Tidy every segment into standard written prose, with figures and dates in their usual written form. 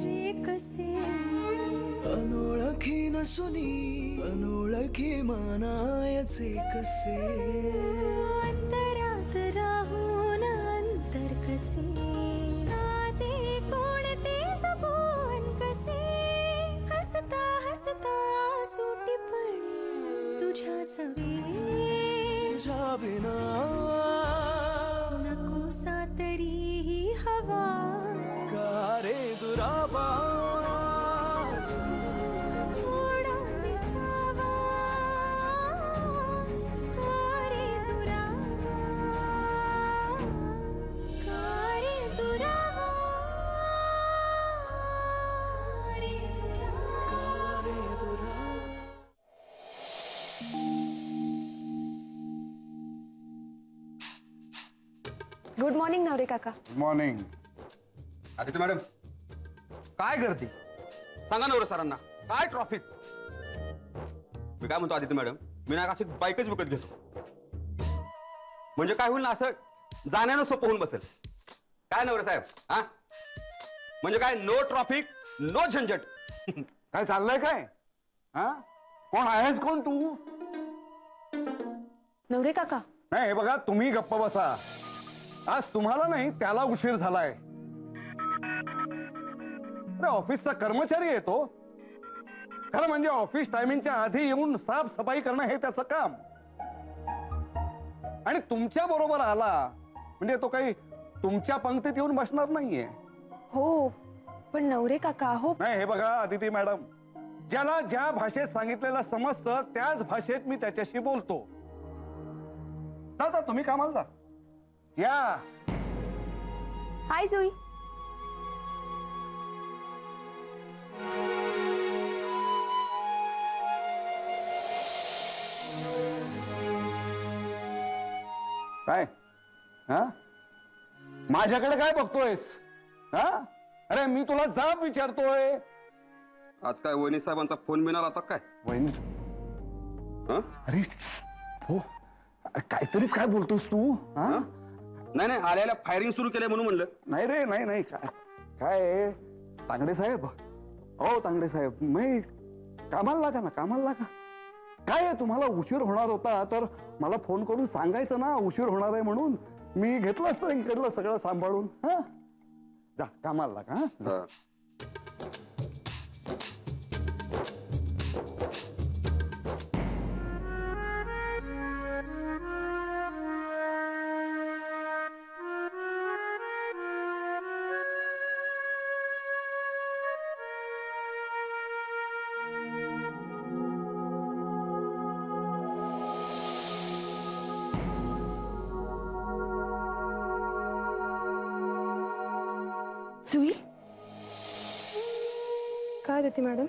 रे कसे अनोळखी नसुनी अनोळखी मानायचे कसे अंतरात राहून अंतर कसे नाते कोणते जपून कसे हसता हसता सुटीपणे तुझ्या सवे तुझ्या विना नकोसा तरीही हवा का रे दुरावा थोडा विसावा का रे दुरावा का रे दुरावा का रे दुरावा गुड मॉर्निंग नवरे काका. मॉर्निंग. आदित्य मॅडम काय करते सांगा नवरे सरांना काय ट्रॉफिक. मी काय म्हणतो आदित्य मॅडम, मी ना अशी बाईकच विकत घेतो म्हणजे काय होईल ना, असं जाण्यानं सोपं होऊन बसेल. काय नवरे साहेब हा, म्हणजे काय नो ट्रॉफिक नो झंझट. काय चाललंय काय? हा, कोण आहेस कोण तू? नवरे काका, नाही हे बघा, तुम्ही गप्प बसा. आज तुम्हाला नाही त्याला उशीर झालाय. अरे ऑफिसचा कर्मचारी आहे तो. खरं म्हणजे ऑफिस टायमिंगच्या आधी येऊन साफसफाई करणं हे त्याचं काम. आणि तुमच्या बरोबर आला म्हणजे तो काही तुमच्या पंक्तीत येऊन बसणार नाहीये. हो पण नवरे काका हो. नाही हे बघा अदिती मॅडम, ज्याला ज्या भाषेत सांगितलेलं समजतं त्याच भाषेत मी त्याच्याशी बोलतो. जा तुम्ही कामाला जा. या. हाय जुई. काय हा, माझ्याकडे काय बघतोयस? हा, अरे मी तुला जाब विचारतोय. आज काय वहिनी साहेबांचा फोन मिळाला होता काय? वहिनी, हं? अरे हो, काहीतरीच काय बोलतोस तू? हा, नाही नाही, आल्याला फायरिंग सुरू केलंय म्हणून म्हणलं. नाही रे, नाही नाही, काय काय तांगडे साहेब, हो तांगडे साहेब, मी कामाला लागा ना, कामाला लागा. काय आहे, तुम्हाला उशीर होणार होता तर मला फोन करून सांगायचं ना उशीर होणार आहे म्हणून. मी घेतलं असतं इकडलं सगळं सांभाळून. हा, जा कामाला लागा. हा, हं. जुई, काय देते मॅडम?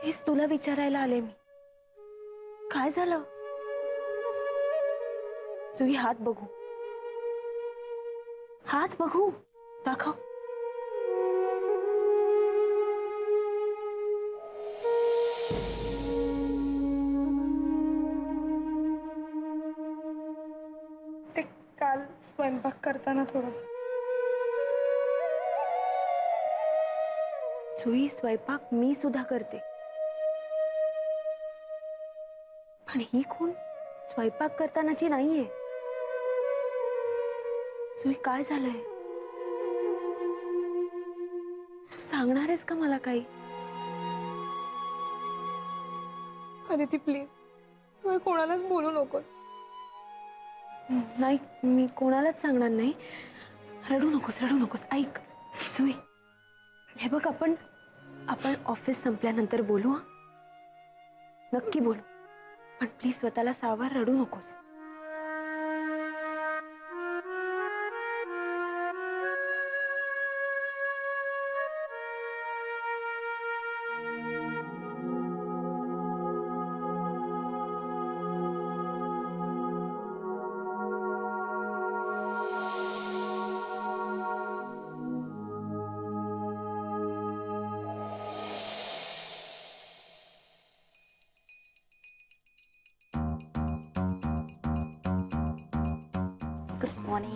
हेच तुला विचारायला आले मी. काय झालं? जुई हात बघू, हात बघू, दाखव. ते काल स्वयंपाक करताना थोडं. जुई स्वयंपाक मी सुद्धा करते, पण ही खून स्वयंपाक करतानाची नाहीये. जुई काय झालंय? तू सांगणार आहेस का मला काही? अदिती प्लीज, तू हे कोणालाच बोलू नकोस. नाही, मी कोणालाच सांगणार नाही. रडू नकोस, रडू नकोस. ऐक जुई, हे बघ, आपण ऑफिस संपल्यानंतर बोलू. हा, नक्की बोलू, पण प्लीज स्वतःला सावध, रडू नकोस.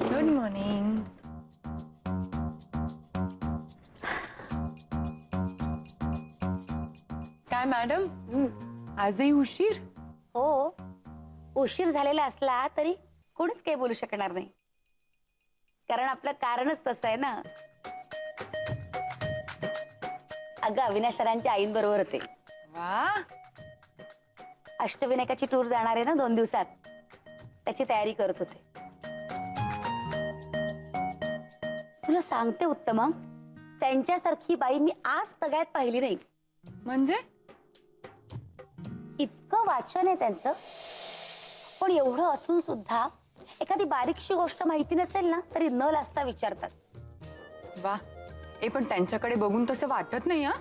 Good morning. मॅडम आजही उशीर. हो, उशीर झालेला असला तरी कोणीच काही बोलू शकणार नाही, कारण आपलं कारणच तसं आहे ना. अगं अविनाश सरांच्या आईंबरोबर होते. वा, अष्टविनायकाची टूर जाणार आहे ना 2 दिवसात, त्याची तयारी करत होते. तुला सांगते उत्तमा, त्यांच्यासारखी बाई मी आज तगायत पाहिली नाही. म्हणजे इतकं वाचन आहे त्यांचं, पण एवढं असून सुद्धा एखादी बारीकशी गोष्ट माहिती नसेल ना तरी न लाजता विचारतात. वा, पण त्यांच्याकडे बघून तसं वाटत नाही. हा,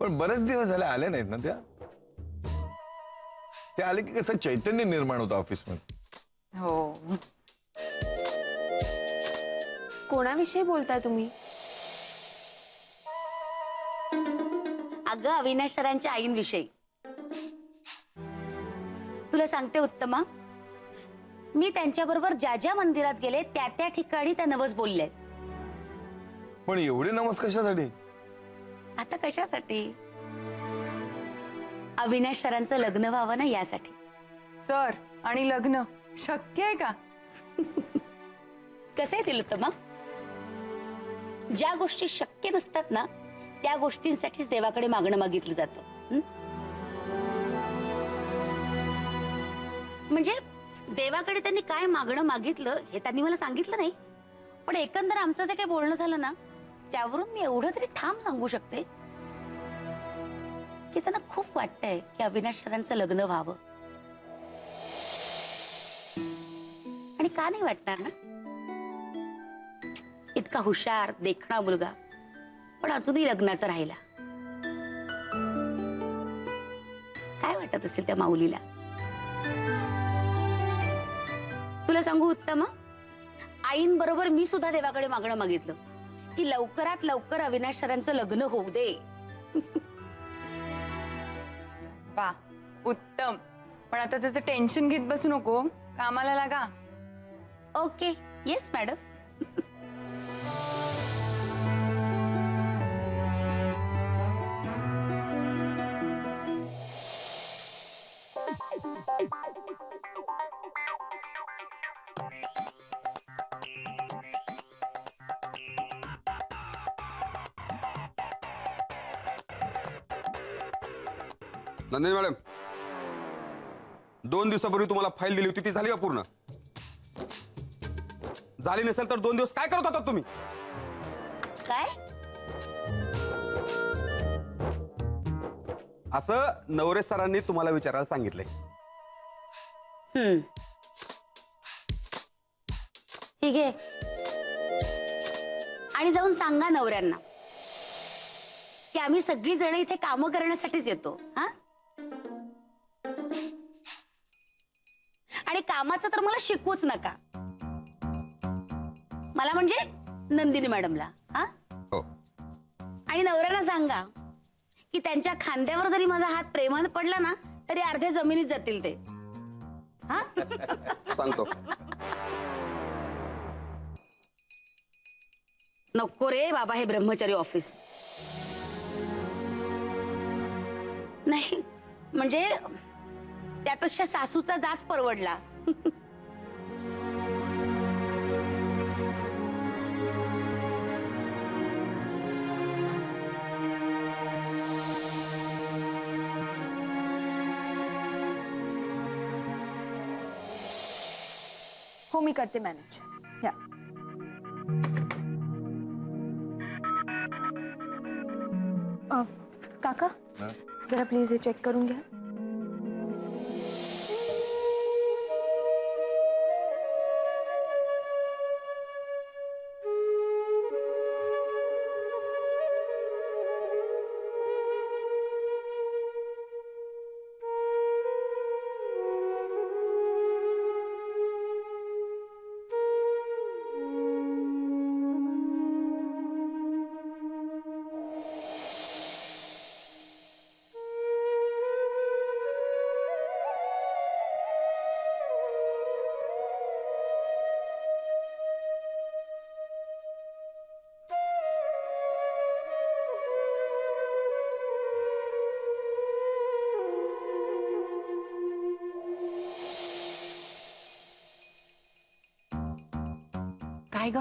पण बरेच दिवस झाले आले नाहीत ना त्या. ते आले की कसं चैतन्य निर्माण होतं ऑफिसमध्ये. हो. कोणाविषयी बोलताय तुम्ही? अगं अविनाश सरांच्या आईंविषयी. तुला सांगते उत्तमा, मी त्यांच्याबरोबर ज्या ज्या मंदिरात गेले त्या त्या ठिकाणी त्या नवस बोलले. पण एवढे नमस कशासाठी? आता कशासाठी? अविनाश सरांचं लग्न व्हावं ना यासाठी. सर आणि लग्न शक्य आहे का? कसं येतील उत्तमा, ज्या गोष्टी शक्य नसतात ना त्या गोष्टींसाठीच देवाकडे मागणं मागितलं जातं. म्हणजे देवाकडे त्यांनी काय मागणं मागितलं हे त्यांनी मला सांगितलं नाही, पण एकंदर आमचं जे काही बोलणं झालं ना त्यावरून मी एवढं तरी ठाम सांगू शकते की त्यांना खूप वाटतंय की अविनाश सरांचं लग्न व्हावं. आणि का नाही वाटणार ना, इतका हुशार देखणा मुलगा पण अजूनही लग्नाचा राहिला. काय वाटत असेल त्या माऊलीला? तुला सांगू उत्तमा, आईंबरोबर मी सुद्धा देवाकडे मागणं मागितलं की लवकरात लवकर अविनाश सरांचं लग्न होऊ दे. वा, उत्तम. पण आता त्याचं टेन्शन घेत बसू नको, कामाला लागा. Okay, yes madam. Nandini madam, 2 दिवसापूर्वी तुम्हाला फाईल दिली होती ती झाली का पूर्ण? झाली नसेल तर 2 दिवस काय करत होता तुम्ही? काय? असं नवरे सरांनी तुम्हाला विचारायला सांगितलंय. ठीक आहे, आणि जाऊन सांगा नवऱ्यांना की आम्ही सगळी जण इथे कामं करण्यासाठीच येतो. हा, आणि कामाचं तर मला शिकवूच नका, मला म्हणजे नंदिनी मॅडमला. हा, हो. आणि नवऱ्याला सांगा की त्यांच्या खांद्यावर जरी माझा हात प्रेमानं पडला ना तरी अर्ध्या जमिनीत जातील ते. हा, सांगतो. नको रे बाबा हे ब्रह्मचारी ऑफिस. नाही म्हणजे त्यापेक्षा सासूचा जाच परवडला. हो, मी करते मॅनेज. या. काका, जरा प्लीज हे चेक करून घ्या. काय ग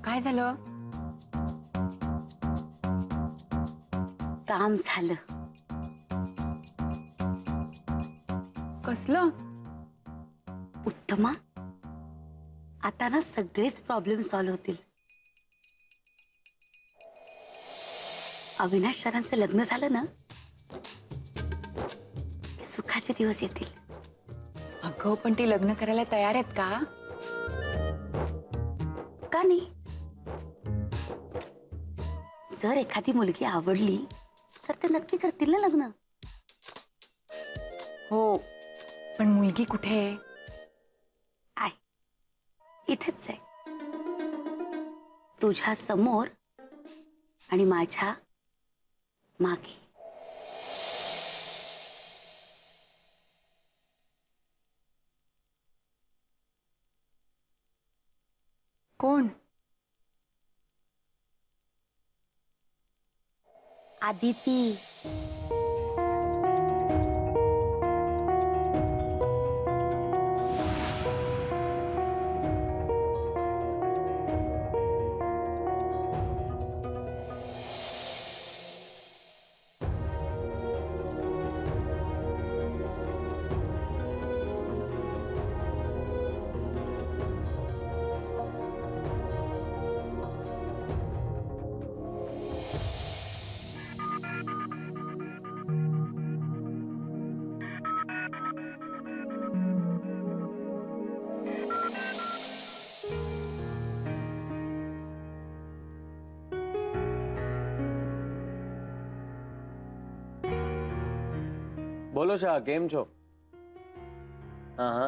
काय झालं? काम झालं. कसलं? उत्तमा, आता ना सगळेच प्रॉब्लेम सॉल्व्ह होतील. अविनाश सरांचं लग्न झालं ना की सुखाचे दिवस येतील. अगं पण ती लग्न करायला तयार आहेत का? का नाही? जर एखादी मुलगी आवडली तर ते नक्की करतील ना लग्न. हो पण मुलगी कुठे आहे? इथेच आहे, तुझ्या समोर आणि माझ्या मागे. कोण? आदिती. બોલો શાહ કેમ છો? હા હા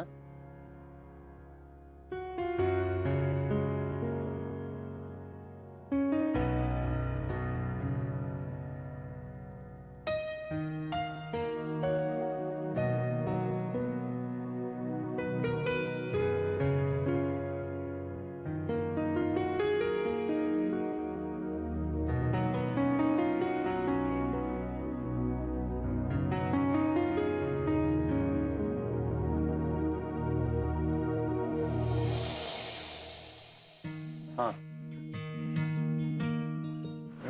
हाँ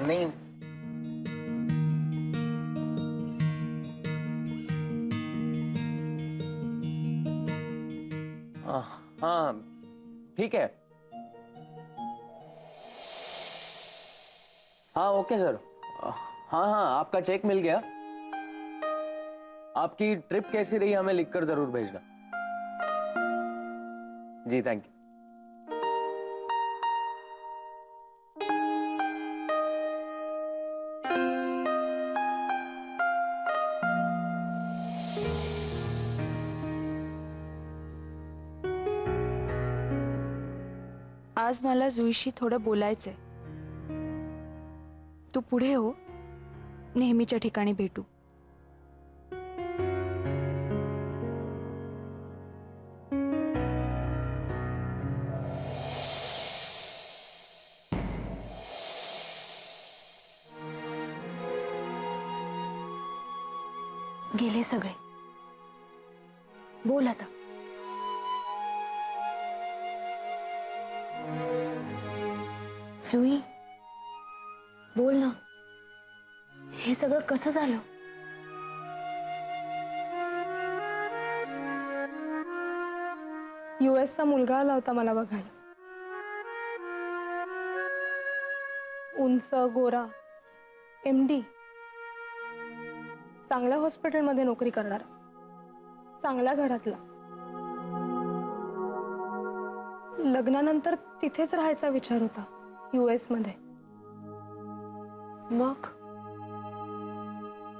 नहीं हाँ ठीक है. हाँ ओके सर. हाँ हाँ आपका चेक मिल गया. आपकी ट्रिप कैसी रही हमें लिखकर जरूर भेजना. जी थैंक यू. आज मला जुईशी थोडं बोलायचंय. तू पुढे हो, नेहमीच्या ठिकाणी भेटू. गेले सगळे. बोल आता. जुई बोल ना, हे सगळं कसं झालं? यूएसचा मुलगा आला होता मला बघायला. उंच गोरा, MD, चांगल्या हॉस्पिटलमध्ये नोकरी करणारा, चांगल्या घरातला. लग्नानंतर तिथेच राहायचा विचार होता, US मध्ये. मग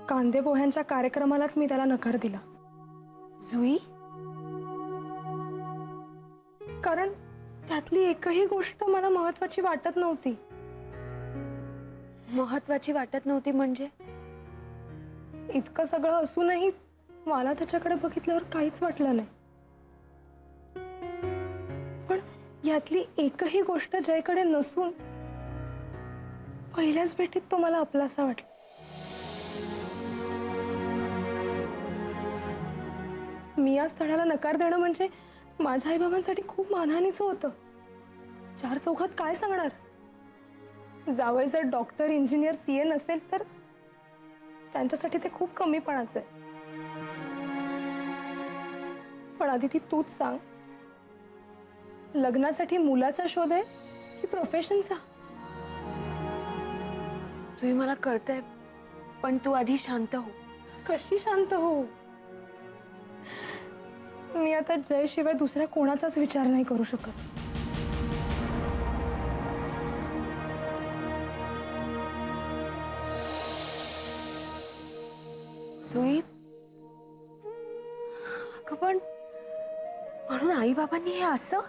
कांदे पोह्यांच्या कार्यक्रमालाच मी त्याला नकार दिला. जुई, कारण त्यातली एकही गोष्ट मला महत्वाची वाटत नव्हती. महत्वाची वाटत नव्हती म्हणजे? इतकं सगळं असूनही मला त्याच्याकडे बघितल्यावर काहीच वाटलं नाही. पण यातली एकही गोष्ट जयकडे नसून पहिल्याच भेटीत तो मला आपलासा वाटला. मी या स्थळाला नकार देणं म्हणजे माझ्या आईबाबांसाठी खूप मानहानीचं होतं. चार चौघात काय सांगणार? जावई जर डॉक्टर, इंजिनियर, CA नसेल तर त्यांच्यासाठी ते खूप कमीपणाचं आहे. पण आदिती तूच सांग, लग्नासाठी मुलाचा शोध आहे की प्रोफेशनचा? जुई मला कळतंय, पण तू आधी शांत हो. कशी शांत हो? मी आता जय शिवाय दुसऱ्या कोणाचाच विचार नाही करू शकत. जुई, अगं पण म्हणून आई बाबांनी हे असं?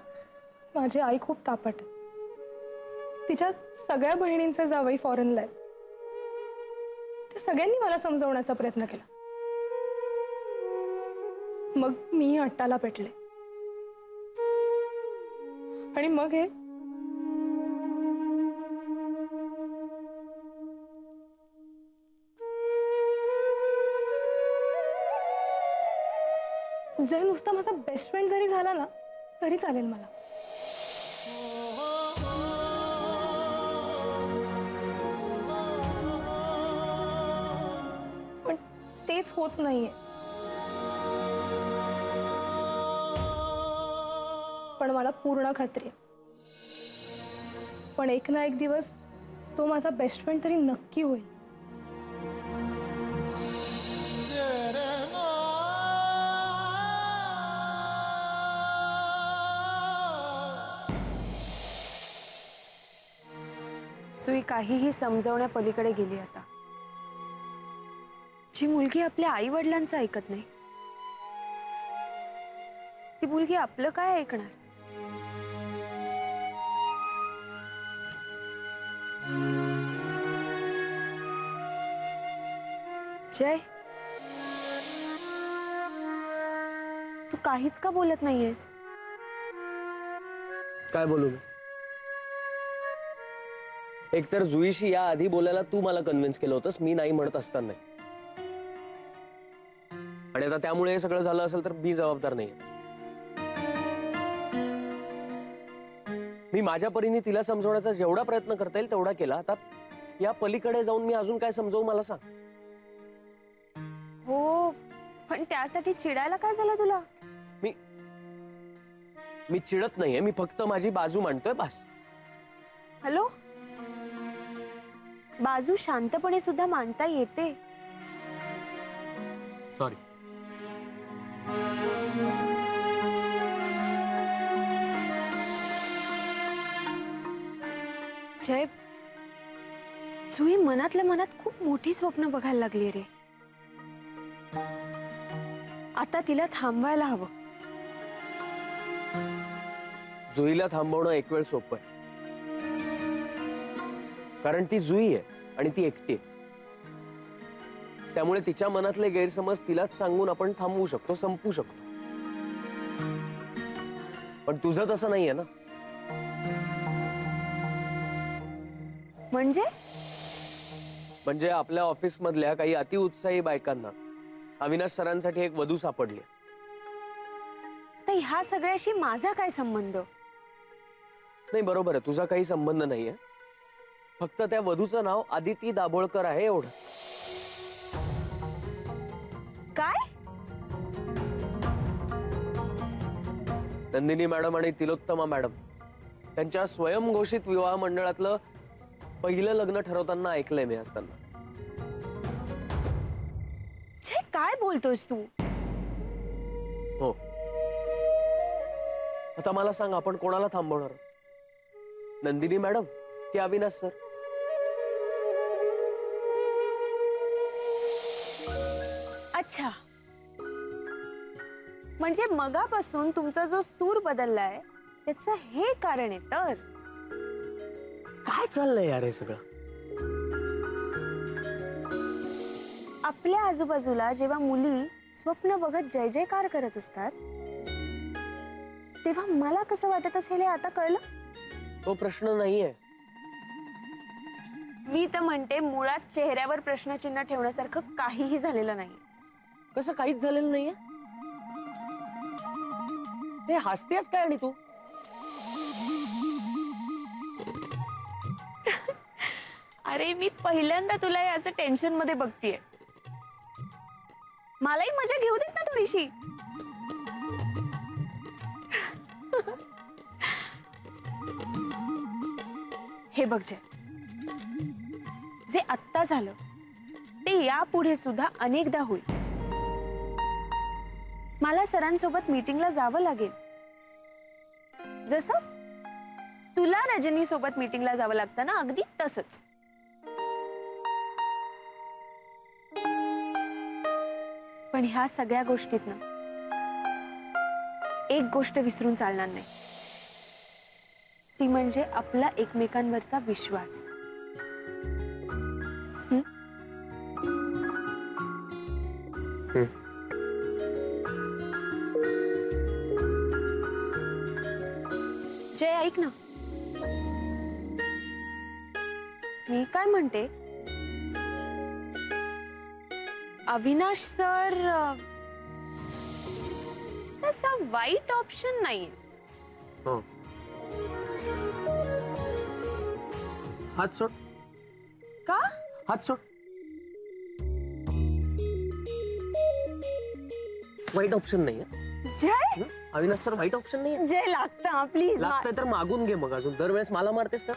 माझी आई खूप तापट आहे. तिच्या सगळ्या बहिणींचे जावई फॉरेनला आहेत. त्या सगळ्यांनी मला समजवण्याचा प्रयत्न केला. मग मी अट्टाला पेटले आणि मग हे जय नुसता माझा बेस्ट फ्रेंड जरी झाला ना तरी चालेल मला. पण तेच होत नाहीये. पण मला पूर्ण खात्री आहे, पण एक ना एक दिवस तो माझा बेस्ट फ्रेंड तरी नक्की होईल. जुई काहीही समजवण्या पलीकडे गेली आता. जी मुलगी आपल्या आई वडिलांचं ऐकत नाही, ती मुलगी आपलं काय ऐकणार? जय, तू काहीच का बोलत नाहीयेस? काय बोलू मी? एकतर जुईशी या आधी बोलायला तू मला कन्व्हिन्स केलं होतंस, मी नाही म्हणत असताना. आणि आता त्यामुळे हे सगळं झालं असेल तर मी जबाबदार नाही. मी माझ्या परीने तिला समजवण्याचा जेवढा प्रयत्न करता येईल तेवढा केला. आता या पलीकडे जाऊन मी अजून काय समजवू मला सांग. हो, पण त्यासाठी चिडायला काय झालं तुला? मी चिडत नाहीये, मी फक्त माझी बाजू मांडतोय बस. हॅलो, बाजू शांतपणे सुद्धा मांडता येते. सॉरी. जय, जुई मनातल्या मनात खूप मोठी स्वप्न बघायला लागली रे. आता तिला थांबवायला हवं. जुईला थांबवणं एक वेळ सोपं आहे, कारण ती जुई आहे आणि ती एकटी आहे. त्यामुळे तिच्या मनातले गैरसमज तिलाच सांगून आपण थांबवू शकतो, संपवू शकतो. पण तुझं तसं नाहीये ना. म्हणजे आपल्या ऑफिस मधल्या काही अतिउत्साही बायकांना अविनाश सरांसाठी एक वधू सापडली. तर ह्या सगळ्याशी माझा काय संबंध? नाही, बरोबर आहे, तुझा काही संबंध नाहीये. फक्त त्या वधूचं नाव आदिती दाभोळकर आहे एवढं. काय? नंदिनी मॅडम आणि तिलोत्तमा मॅडम त्यांच्या स्वयंघोषित विवाह मंडळातलं पहिलं लग्न ठरवताना ऐकलंय मी असताना. छे, काय बोलतोयस तू? हो. आता मला सांग, आपण कोणाला थांबवणार? नंदिनी मॅडम की अविनाश सर? अच्छा, म्हणजे मगापासून तुमचा जो सूर बदललाय त्याचं हे कारण आहे तर? काय चाललंय यार हे सगळं? आपल्या आजूबाजूला जेव्हा मुली स्वप्न बघत जय जयकार करत असतात तेव्हा मला कसं वाटत असेल हे आता कळलं? तो प्रश्न नाहीये. मी तर म्हणते मुळात चेहऱ्यावर प्रश्नचिन्ह ठेवण्यासारखं काहीही झालेलं नाही. कसं काहीच झालेलं नाहीये? हे हसतेस काय? आणि तू अरे मी पहिल्यांदा तुला हे असं टेन्शन मध्ये बघतीये. मलाही मजा घेऊ देत ना थोडीशी. हे बघ जय, जे आत्ता झालं ते यापुढे सुद्धा अनेकदा होईल. मला सरांसोबत मीटिंगला जावं लागेल, जसं तुला रजनी सोबत मीटिंगला जावं लागतं ना, अगदी तसंच. पण ह्या सगळ्या गोष्टीतनं एक गोष्ट विसरून चालणार नाही, ती म्हणजे आपला एकमेकांवरचा विश्वास. हं? जय ऐक ना, मी काय म्हणते, अविनाश सर तसा वाईट ऑप्शन नाही. हो. हात सोड, का? हात सोड. वाईट ऑप्शन नाही आहे. जय अविनाश सर वाईट ऑप्शन नाही आहे. जय लागतं प्लीज. लागतंय तर मागून घे मग. अजून दरवेळेस मला मारतेस ना.